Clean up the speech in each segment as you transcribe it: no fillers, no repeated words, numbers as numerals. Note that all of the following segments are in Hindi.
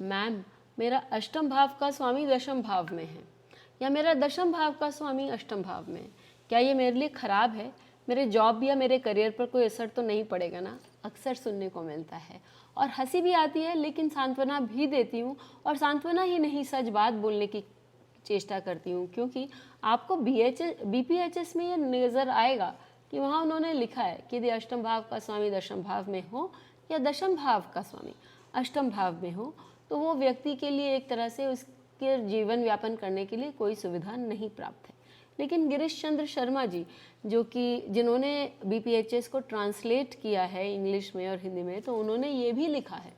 मैम मेरा अष्टम भाव का स्वामी दशम भाव में है, या मेरा दशम भाव का स्वामी अष्टम भाव में है, क्या ये मेरे लिए ख़राब है? मेरे जॉब या मेरे करियर पर कोई असर तो नहीं पड़ेगा ना? अक्सर सुनने को मिलता है और हंसी भी आती है, लेकिन सांत्वना भी देती हूँ। और सांत्वना ही नहीं, सच बात बोलने की चेष्टा करती हूँ, क्योंकि आपको BPHS में ये नज़र आएगा कि वहाँ उन्होंने लिखा है कि यदि अष्टम भाव का स्वामी दशम भाव में हो या दशम भाव का स्वामी अष्टम भाव में हो, तो वो व्यक्ति के लिए एक तरह से उसके जीवन व्यापन करने के लिए कोई सुविधा नहीं प्राप्त है। लेकिन गिरीश चंद्र शर्मा जी, जिन्होंने BPHS को ट्रांसलेट किया है इंग्लिश में और हिंदी में, तो उन्होंने ये भी लिखा है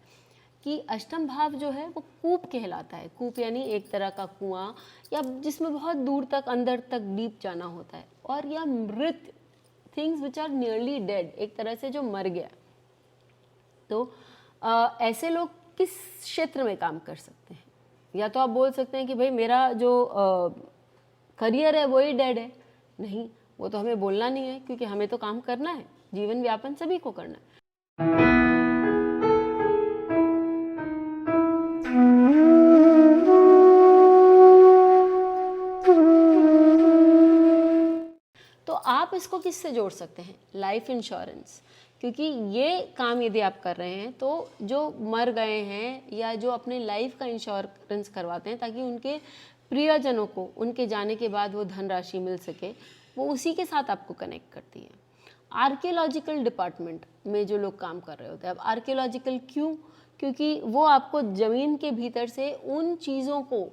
कि अष्टम भाव जो है वो कूप कहलाता है। कूप यानी एक तरह का कुआं, या जिसमें बहुत दूर तक अंदर तक डीप जाना होता है, और या मृत, things which are nearly dead, एक तरह से जो मर गया। तो ऐसे लोग किस क्षेत्र में काम कर सकते हैं? या तो आप बोल सकते हैं कि भाई मेरा जो करियर है वही डेड है। नहीं, वो तो हमें बोलना नहीं है, क्योंकि हमें तो काम करना है, जीवन व्यापन सभी को करना है। तो आप इसको किससे जोड़ सकते हैं? लाइफ इंश्योरेंस, क्योंकि ये काम यदि आप कर रहे हैं तो जो मर गए हैं या जो अपने लाइफ का इंश्योरेंस करवाते हैं ताकि उनके प्रियजनों को उनके जाने के बाद वो धनराशि मिल सके, वो उसी के साथ आपको कनेक्ट करती है। आर्कियोलॉजिकल डिपार्टमेंट में जो लोग काम कर रहे होते हैं, अब आर्कियोलॉजिकल क्यों? क्योंकि वो आपको ज़मीन के भीतर से उन चीज़ों को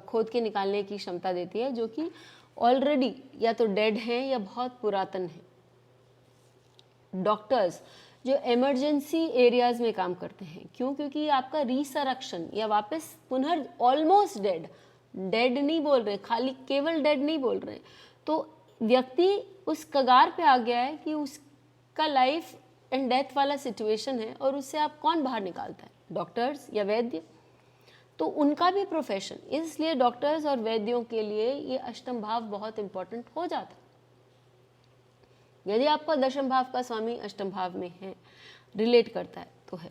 खोद के निकालने की क्षमता देती है जो कि ऑलरेडी या तो डेड हैं या बहुत पुरातन हैं। डॉक्टर्स जो इमरजेंसी एरियाज में काम करते हैं, क्यों? क्योंकि आपका रिसरेक्शन या वापस ऑलमोस्ट डेड नहीं बोल रहे, खाली केवल डेड नहीं बोल रहे, तो व्यक्ति उस कगार पे आ गया है कि उसका लाइफ एंड डेथ वाला सिचुएशन है, और उससे आप कौन बाहर निकालता है? डॉक्टर्स या वैद्य। तो उनका भी प्रोफेशन, इसलिए डॉक्टर्स और वैद्यों के लिए ये अष्टम भाव बहुत इंपॉर्टेंट हो जाता है। यदि आपका दशम भाव का स्वामी अष्टम भाव में है, रिलेट करता है तो है।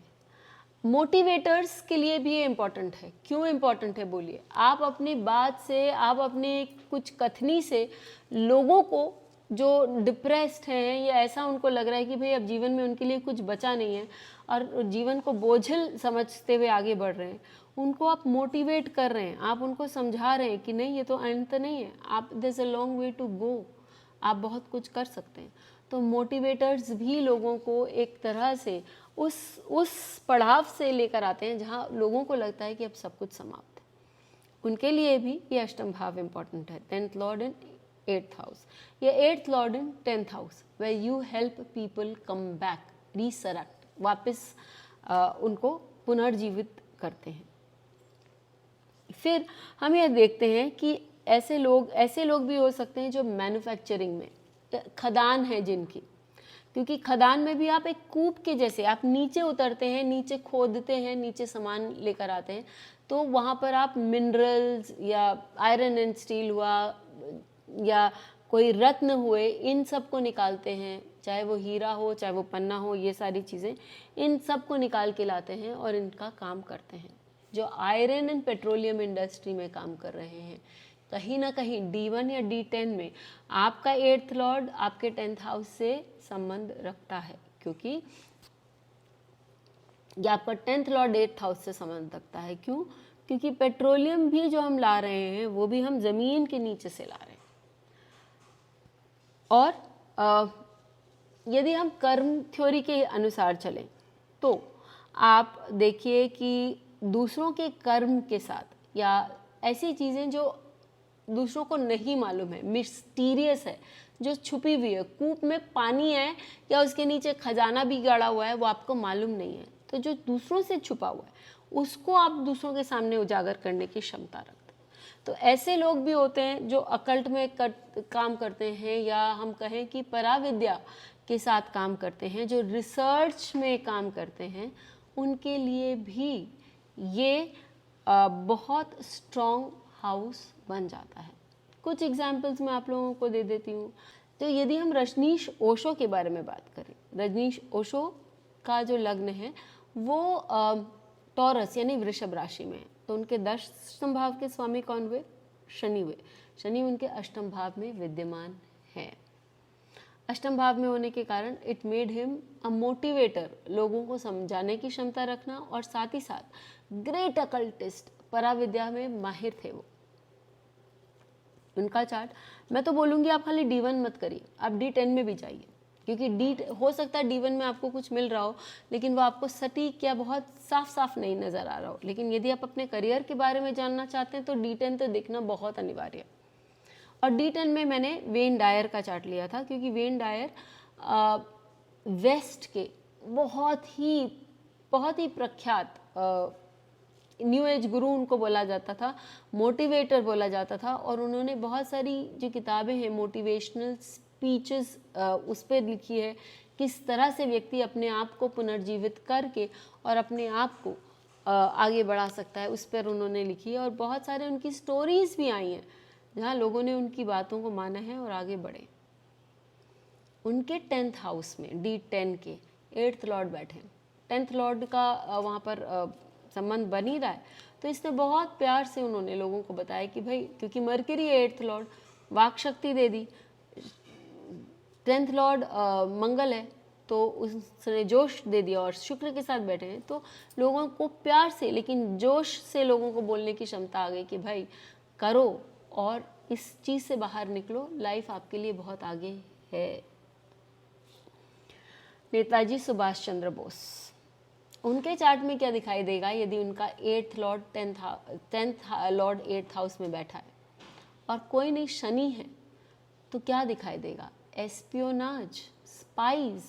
मोटिवेटर्स के लिए भी ये इम्पॉर्टेंट है। क्यों इम्पॉर्टेंट है बोलिए? आप अपनी बात से, आप अपने कुछ कथनी से लोगों को जो डिप्रेस्ड हैं या ऐसा उनको लग रहा है कि भाई अब जीवन में उनके लिए कुछ बचा नहीं है और जीवन को बोझिल समझते हुए आगे बढ़ रहे हैं, उनको आप मोटिवेट कर रहे हैं, आप उनको समझा रहे हैं कि नहीं ये तो अंत नहीं है, आप there is a long way to go, आप बहुत कुछ कर सकते हैं। तो मोटिवेटर्स भी लोगों को एक तरह से उस पड़ाव से लेकर आते हैं जहाँ लोगों को लगता है कि अब सब कुछ समाप्त है। उनके लिए भी ये अष्टम भाव इम्पॉर्टेंट है। 10th लॉर्ड इन 8th हाउस, या 8th lord in 10th house, where you help people come back, resurrect, वापस उनको पुनर्जीवित करते हैं। फिर हम ये देखते हैं कि ऐसे लोग भी हो सकते हैं जो मैन्युफैक्चरिंग में, खदान है जिनकी, क्योंकि खदान में भी आप एक कूप के जैसे आप नीचे उतरते हैं, नीचे खोदते हैं, नीचे सामान लेकर आते हैं, तो वहाँ पर आप मिनरल्स या आयरन एंड स्टील हुआ या कोई रत्न हुए, इन सब को निकालते हैं, चाहे वो हीरा हो चाहे वो पन्ना हो, ये सारी चीज़ें, इन सब को निकाल के लाते हैं और इनका काम करते हैं। जो आयरन एंड पेट्रोलियम इंडस्ट्री में काम कर रहे हैं, कहीं ना कहीं D1 या D10 में आपका 8th लॉर्ड आपके 10th हाउस से संबंध रखता है, क्योंकि या आपका 10th लॉर्ड 8th हाउस से संबंध रखता है। क्यों? क्योंकि पेट्रोलियम भी जो हम ला रहे हैं वो भी हम जमीन के नीचे से ला रहे हैं। और यदि हम कर्म थ्योरी के अनुसार चलें तो आप देखिए कि दूसरों के कर्म के साथ या ऐसी चीज़ें जो दूसरों को नहीं मालूम है, मिस्टीरियस है, जो छुपी हुई है, कूप में पानी है या उसके नीचे खजाना भी गाड़ा हुआ है, वो आपको मालूम नहीं है, तो जो दूसरों से छुपा हुआ है उसको आप दूसरों के सामने उजागर करने की क्षमता रखते हैं। तो ऐसे लोग भी होते हैं जो अकल्ट में काम करते हैं, या हम कहें कि पराविद्या के साथ काम करते हैं, जो रिसर्च में काम करते हैं, उनके लिए भी ये बहुत स्ट्रॉन्ग हाउस बन जाता है। कुछ एग्जाम्पल्स मैं आप लोगों को दे देती हूँ। तो यदि हम रजनीश ओशो के बारे में बात करें, रजनीश ओशो का जो लग्न है वो टॉरस यानी वृषभ राशि में है, तो उनके 10th भाव के स्वामी कौन हुए? शनि हुए। शनि उनके 8th भाव में विद्यमान है। 8th भाव में होने के कारण it made him a motivator, लोगों को समझाने की क्षमता रखना, और साथ ही साथ ग्रेट अकल्टिस्ट, पराविद्या में माहिर थे वो। उनका चार्ट मैं तो बोलूँगी आप खाली D1 मत करिए, आप D10 में भी जाइए, क्योंकि हो सकता है D1 में आपको कुछ मिल रहा हो लेकिन वो आपको सटीक या बहुत साफ साफ नहीं नज़र आ रहा हो। लेकिन यदि आप अपने करियर के बारे में जानना चाहते हैं तो D10 तो देखना बहुत अनिवार्य है। और D10 में मैंने वेन डायर का चार्ट लिया था, क्योंकि वेन डायर वेस्ट के बहुत ही प्रख्यात न्यू एज गुरु उनको बोला जाता था, मोटिवेटर बोला जाता था, और उन्होंने बहुत सारी जो किताबें हैं मोटिवेशनल स्पीचेस उस पर लिखी है, किस तरह से व्यक्ति अपने आप को पुनर्जीवित करके और अपने आप को आगे बढ़ा सकता है, उस पर उन्होंने लिखी है। और बहुत सारे उनकी स्टोरीज भी आई हैं जहाँ लोगों ने उनकी बातों को माना है और आगे बढ़े। उनके 10th हाउस में D10 के 8th लॉर्ड बैठे हैं। 10th लॉर्ड का वहाँ पर संबंध बन ही रहा है, तो इसने बहुत प्यार से उन्होंने लोगों को बताया कि भाई, क्योंकि मरकरी 8th लॉर्ड वाक शक्ति दे दी, 10th लॉर्ड मंगल है तो उसने जोश दे दिया, और शुक्र के साथ बैठे हैं तो लोगों को प्यार से लेकिन जोश से लोगों को बोलने की क्षमता आ गई कि भाई करो और इस चीज़ से बाहर निकलो, लाइफ आपके लिए बहुत आगे है। नेताजी सुभाष चंद्र बोस, उनके चार्ट में क्या दिखाई देगा यदि उनका 8th Lord 10th Lord 8th house में बैठा है और कोई नहीं शनि है, तो क्या दिखाई देगा? Espionage, spies.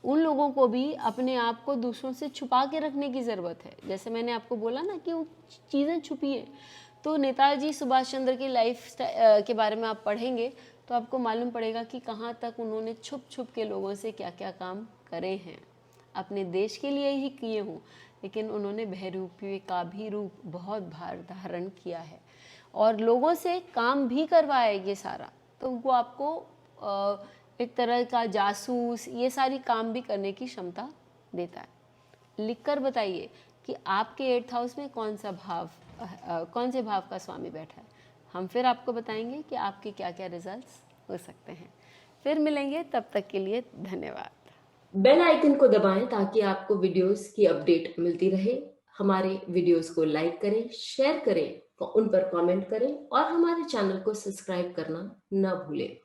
उन लोगों को भी अपने आप को दूसरों से छुपा के रखने की ज़रूरत है। जैसे मैंने आपको बोला ना कि वो चीज़ें छुपी हैं, तो नेताजी सुभाष चंद्र की लाइफ के बारे में आप पढ़ेंगे तो आपको मालूम पड़ेगा कि कहाँ तक उन्होंने छुप छुप के लोगों से क्या क्या काम करे हैं। अपने देश के लिए ही किए हों, लेकिन उन्होंने बहरूपी का भी रूप बहुत भार धारण किया है और लोगों से काम भी करवाया ये सारा। तो वो आपको एक तरह का जासूस, ये सारी काम भी करने की क्षमता देता है। लिखकर बताइए कि आपके 8th हाउस में कौन से भाव का स्वामी बैठा है। हम फिर आपको बताएंगे कि आपके क्या क्या रिजल्ट्स हो सकते हैं। फिर मिलेंगे, तब तक के लिए धन्यवाद। बेल आइकन को दबाएं ताकि आपको वीडियोस की अपडेट मिलती रहे। हमारे वीडियोस को लाइक करें, शेयर करें, उन पर कमेंट करें और हमारे चैनल को सब्सक्राइब करना न भूलें।